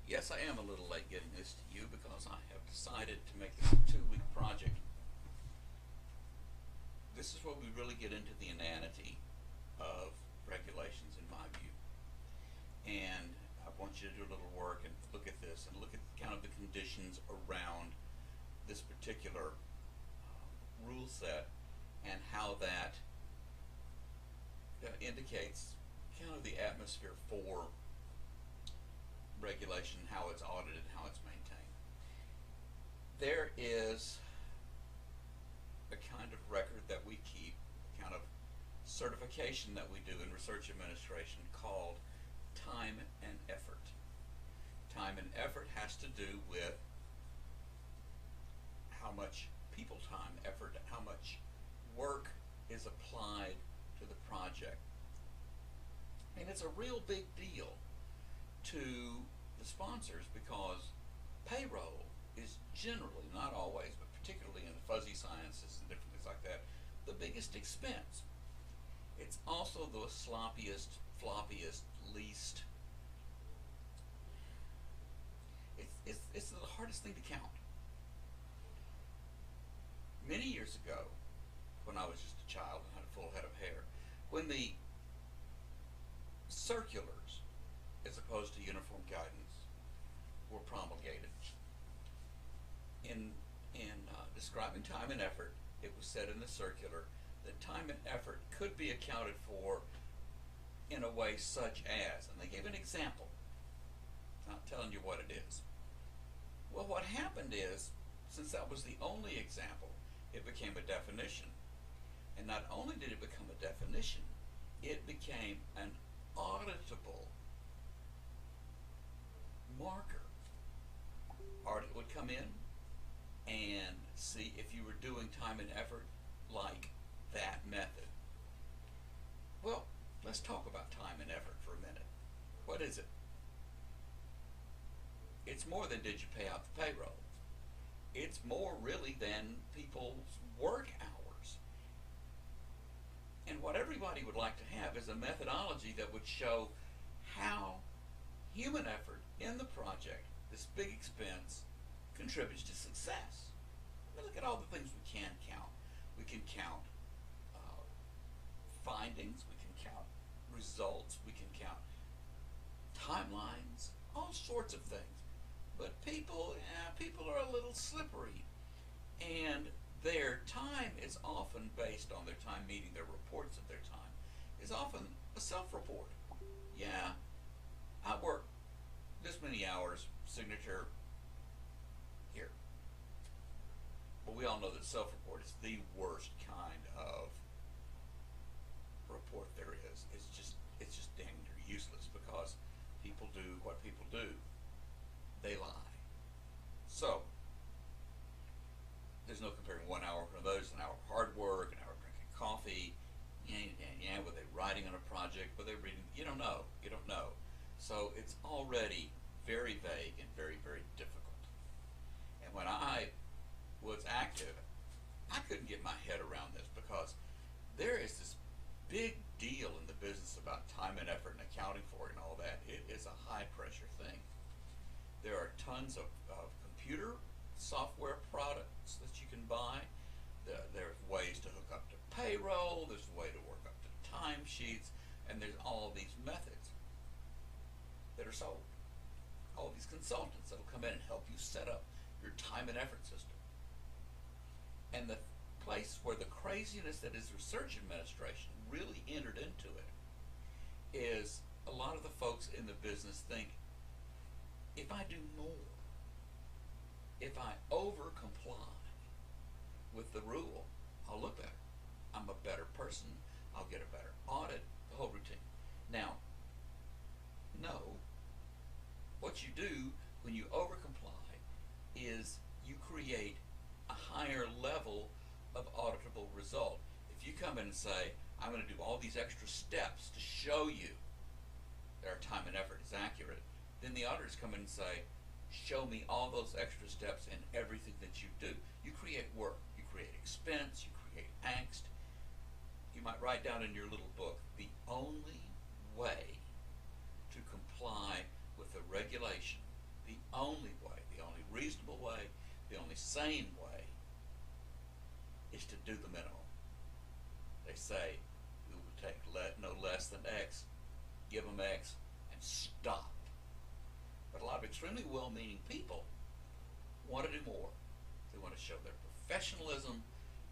Yes, I am a little late getting this to you because I have decided to make this a 2 week project. This is where we really get into the inanity of regulations, in my view. And I want you to do a little work and look at this and look at kind of the conditions around this particular rule set and how that indicates kind of the atmosphere for regulation, how it's audited, how it's maintained. There is a kind of record that we keep, a kind of certification that we do in research administration called time and effort. Time and effort has to do with how much people time, effort, how much work is applied to the project. And it's a real big deal to the sponsors because payroll is generally, not always, but particularly in the fuzzy sciences and different things like that, the biggest expense. It's also the sloppiest, floppiest, least. It's the hardest thing to count. Many years ago, when I was just a child and had a full head of hair, when the circulars, as opposed to uniform guidance, were promulgated, in describing time and effort, it was said in the circular that time and effort could be accounted for in a way such as, and they gave an example, not telling you what it is. Well, what happened is, since that was the only example, it became a definition. And not only did it become a definition, it became an auditable marker. Audit would come in and see if you were doing time and effort like that method. Well, let's talk about time and effort for a minute. What is it? It's more than did you pay out the payroll. It's more really than people's work hours. And what everybody would like to have is a methodology that would show how human effort in the project, this big expense, contributes to success. I mean, look at all the things we can count. We can count findings, we can count results, we can count timelines, all sorts of things. But people are a little slippery, and their time is often based on their time, meaning their reports of their time is often a self-report. Yeah, I worked this many hours, signature here. But we all know that self-report is the worst kind of report there is. It's just dang near useless because people do what people do. They lie. So there's no comparing 1 hour from those, an hour of hard work, an hour of drinking coffee. Yeah, were they writing on a project? Were they reading? You don't know. You don't know. So it's already very vague and very, very difficult. And when I was active, I couldn't get my head around this because there is this big deal in the business about time and effort and accounting for it and all that. It is a high pressure thing. There are tons of computer software products that you can buy. There's ways to hook up to payroll, there's a way to work up to timesheets, and there's all these methods that are sold. All these consultants that will come in and help you set up your time and effort system. And the place where the craziness that is research administration really entered into it is a lot of the folks in the business think, if I do more, if I over comply with the rule, I'll look better. I'm a better person. I'll get a better audit, the whole routine. Now, no. What you do when you over comply is you create a higher level of auditable result. If you come in and say, I'm going to do all these extra steps to show you that our time and effort is accurate, then the auditors come in and say, show me all those extra steps in everything that you do. You create work, you create expense, you create angst. You might write down in your little book, the only way to comply with the regulation only way, the only reasonable way, the only sane way is to do the minimum. They say we will take no less than X, give them X, and stop. But a lot of extremely well-meaning people want to do more. They want to show their professionalism.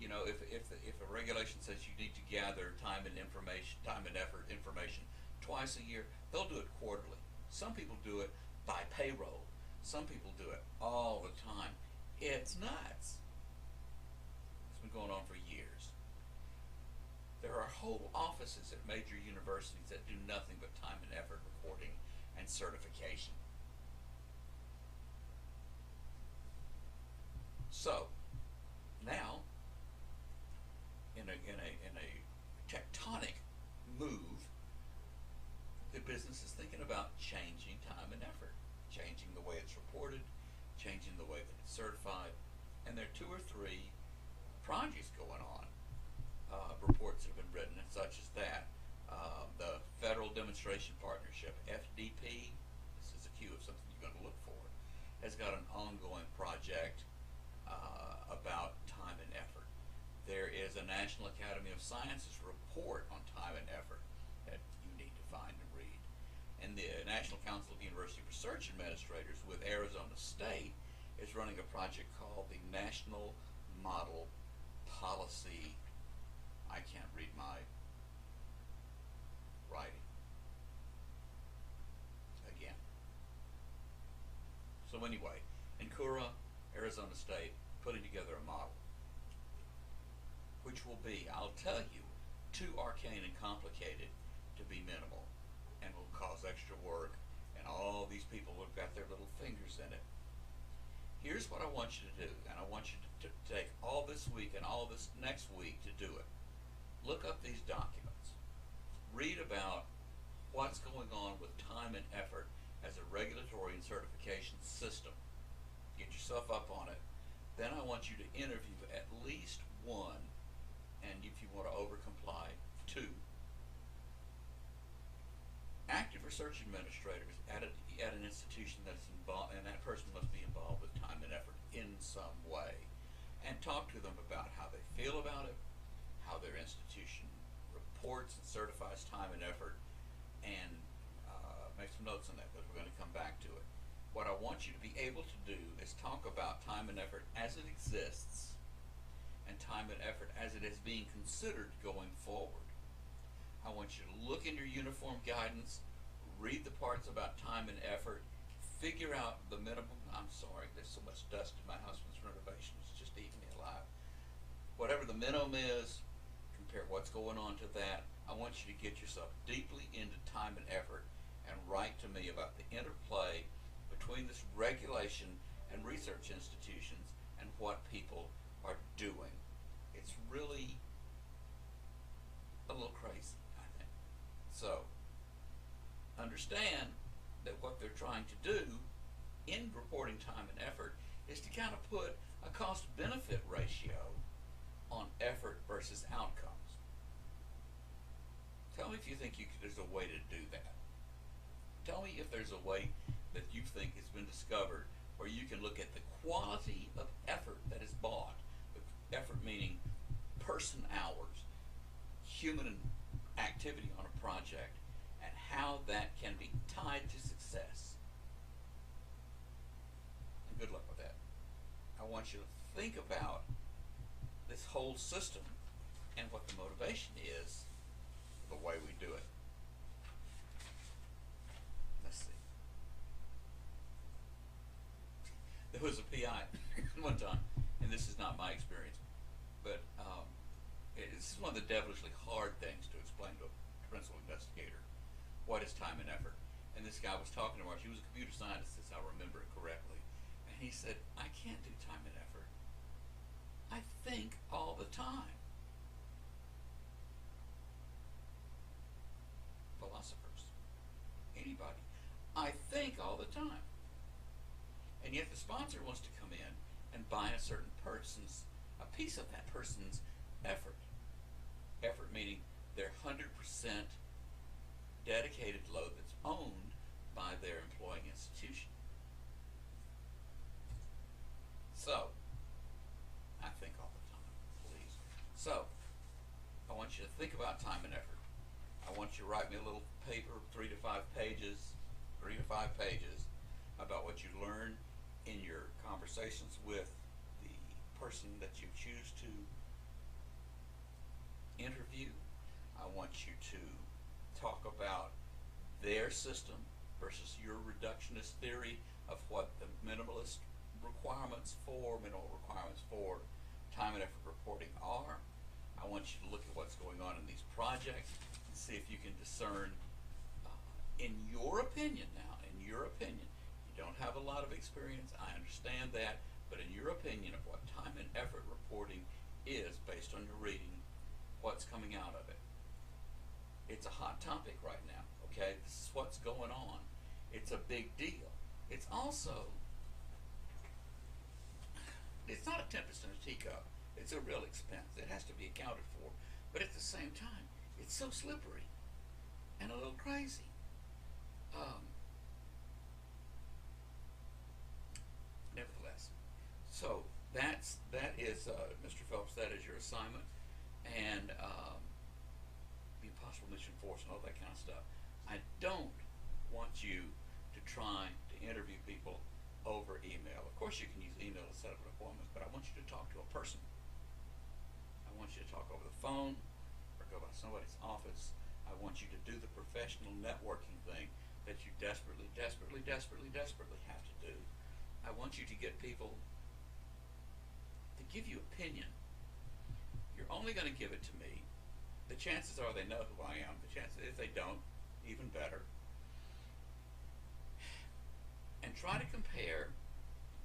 You know, if a regulation says you need to gather time and effort information twice a year, they'll do it quarterly. Some people do it by payroll. Some people do it all the time. It's nuts. It's been going on for years. There are whole offices at major universities that do nothing but time and effort reporting and certification. So now, in a tectonic move, the business is thinking about changing time and effort, changing the way it's reported, changing the way that it's certified, and there are 2 or 3 projects going on, reports that have been written, and such as that. The Federal Demonstration Partnership, FDP, this is a cue of something you're going to look for, has got an ongoing project about time and effort. There is a National Academy of Sciences report on time and effort that you need to find and read. And the National Council of University Research Administrators with Arizona State is running a project called the National Model Policy. I can't read my writing. Again. So anyway, NCURA, Arizona State, putting together a model, which will be, I'll tell you, too arcane and complicated to be minimal, and will cause extra work, and all these people who've got their little fingers in it. Here's what I want you to do, and I want you to take all this week and all this next week to do it. Look up these documents. Read about what's going on with time and effort as a regulatory and certification system. Get yourself up on it. Then I want you to interview at least 1, and if you want to overcomply, 2 active research administrators at an institution that's involved, and that person must be involved with time and effort in some way, and talk to them about how they feel about it, how their institution reports and certifies time and effort, and make some notes on that, because we're going to come back to it. What I want you to be able to do is talk about time and effort as it exists, and time and effort as it is being considered going forward. I want you to look in your uniform guidance, read the parts about time and effort, figure out the minimum. I'm sorry, there's so much dust in my husband's renovation, it's just eating me alive. Whatever the minimum is, compare what's going on to that. I want you to get yourself deeply into time and effort and write to me about the interplay between this regulation and research institutions and what people are doing. It's really a little crazy, I think. So, understand that what they're trying to do in reporting time and effort is to kind of put a cost-benefit ratio on effort versus outcomes. Tell me if you think there's a way to do that. Tell me if there's a way that you think has been discovered where you can look at the quality of effort that is bought, effort meaning person hours, human activity on a project, and how that can be tied to success. And good luck with that. I want you to think about this whole system and what the motivation is for the way we do it. Let's see. There was a PI one time, and this is not my experience, but it's one of the devilishly hard things to explain to a principal investigator. What is time and effort? And this guy was talking to her. She was a computer scientist, if I remember it correctly. And he said, I can't do time and effort. I think all the time. Philosophers. Anybody. I think all the time. And yet the sponsor wants to come in and buy a certain person's, a piece of that person's effort. Effort meaning their 100% dedicated load that's owned by their employing institution. time and effort. I want you to write me a little paper, 3 to 5 pages, 3 to 5 pages, about what you learned in your conversations with the person that you choose to interview. I want you to talk about their system versus your reductionist theory of what the minimal requirements for time and effort reporting are. I want you to look at what's going on in these projects and see if you can discern, in your opinion now, in your opinion, you don't have a lot of experience, I understand that, but in your opinion of what time and effort reporting is based on your reading, what's coming out of it. It's a hot topic right now, okay? This is what's going on. It's a big deal. It's also, it's not a tempest in a teacup. It's a real expense. It has to be accounted for. But at the same time, it's so slippery and a little crazy. Nevertheless, so that is Mr. Phelps. That is your assignment, and the Impossible Mission Force and all that kind of stuff. I don't want you to try to interview people over email. Of course, you can use email to set up an appointment, but I want you to talk to a person. I want you to talk over the phone or go by somebody's office. I want you to do the professional networking thing that you desperately have to do. I want you to get people to give you opinion. You're only going to give it to me. The chances are they know who I am. The chances, if they don't, even better. And try to compare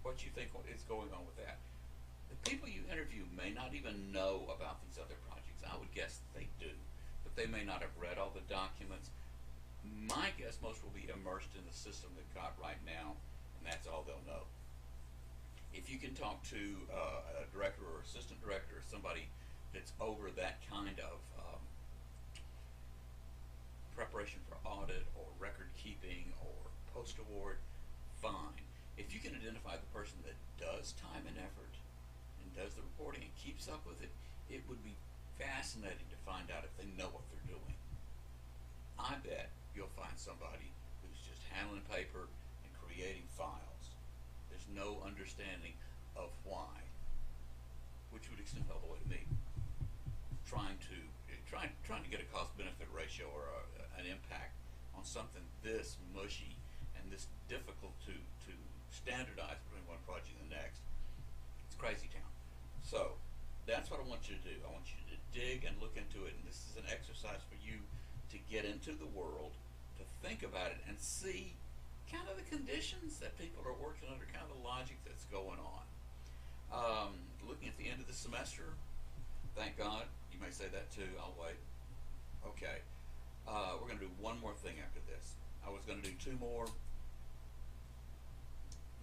what you think is going on with that. The people you interview may not even know about these other projects. I would guess that they do, but they may not have read all the documents. My guess, most will be immersed in the system they've got right now, and that's all they'll know. If you can talk to a director or assistant director or somebody that's over that kind of preparation for audit or record keeping or post award, fine. If you can identify the person that does time and effort and does the reporting and keeps up with it, it would be fascinating to find out if they know what they're doing. I bet you'll find somebody who's just handling paper and creating files. There's no understanding of why, which would extend all the way to me. Trying to get a cost-benefit ratio or an impact on something this mushy and this difficult to standardize between one project and the next. It's crazy town. So that's what I want you to do. I want you to dig and look into it, and this is an exercise for you to get into the world, to think about it and see kind of the conditions that people are working under, kind of the logic that's going on. Looking at the end of the semester, thank God. You may say that too. I'll wait. Okay. We're going to do one more thing after this. I was going to do 2 more.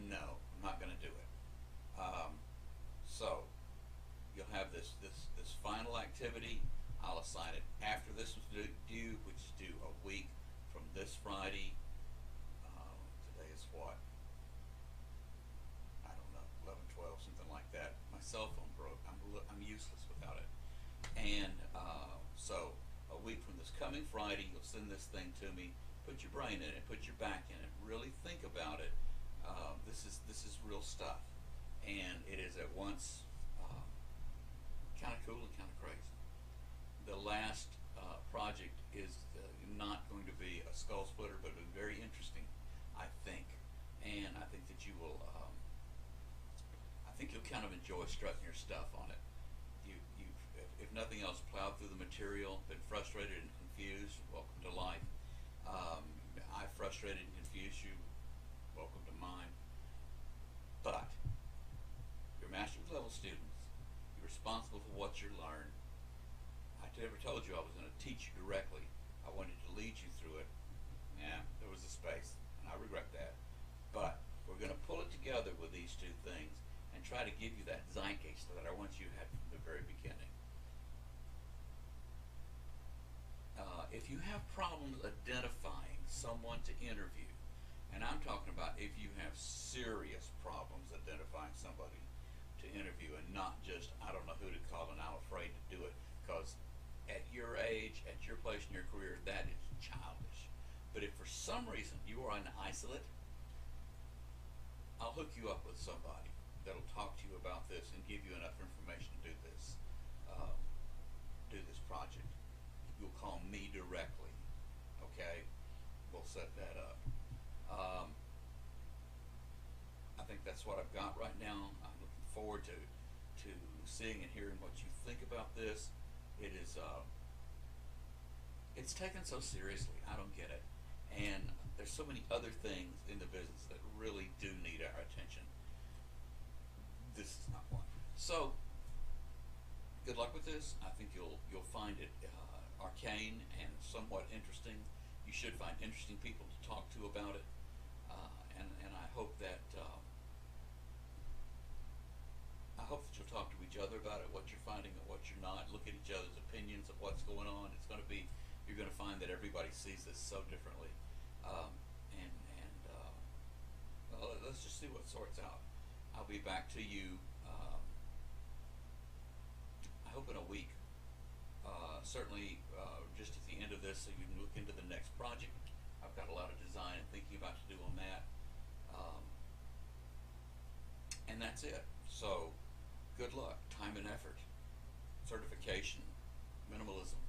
No, I'm not going to do it. So you'll have this final activity. I'll assign it after this was due, which is due a week from this Friday. Today is what? I don't know, 11, 12, something like that. My cell phone broke. I'm useless without it. And so a week from this coming Friday, you'll send this thing to me. Put your brain in it. Put your back in it. Really think about it. This is real stuff, and it is at once kind of cool and kind of crazy. The last project is not going to be a skull splitter, but it'll be very interesting, I think, and I think that you will. I think you'll kind of enjoy strutting your stuff on it. You've, if nothing else, plowed through the material, been frustrated and confused. Welcome to life. I frustrated and confused you. Welcome to mine. But you're master's level students. You're responsible for what you learn. I never told you I was going to teach you directly. I wanted to lead you through it. Yeah, there was a space, and I regret that. But we're going to pull it together with these 2 things and try to give you that zeitgeist that I want you to have from the very beginning. If you have problems identifying someone to interview, and I'm talking about if you have serious problems identifying somebody to interview and not just, I don't know who to call and I'm afraid to do it, because at your your age, at your place in your career, that is childish. But if for some reason you are an isolate, I'll hook you up with somebody that'll talk to you about this and give you enough information to um, do this project. You'll call me directly, okay? We'll set that up. Um, I think that's what I've got right now. I'm looking forward to seeing and hearing what you think about this. It is it's taken so seriously. I don't get it. And there's so many other things in the business that really do need our attention. This is not one. So, good luck with this. I think you'll find it arcane and somewhat interesting. You should find interesting people to talk to about it, and I hope that you'll talk to each other about it, what you're finding and what you're not. Look at each other's opinions of what's going on. You're going to find that everybody sees this so differently, well, let's just see what sorts out. I'll be back to you. I hope in a week. Certainly, just at the end of this, so you can look into the next project. I've got a lot of design and thinking about to do on that. And that's it. So, good luck, time and effort, certification, minimalism.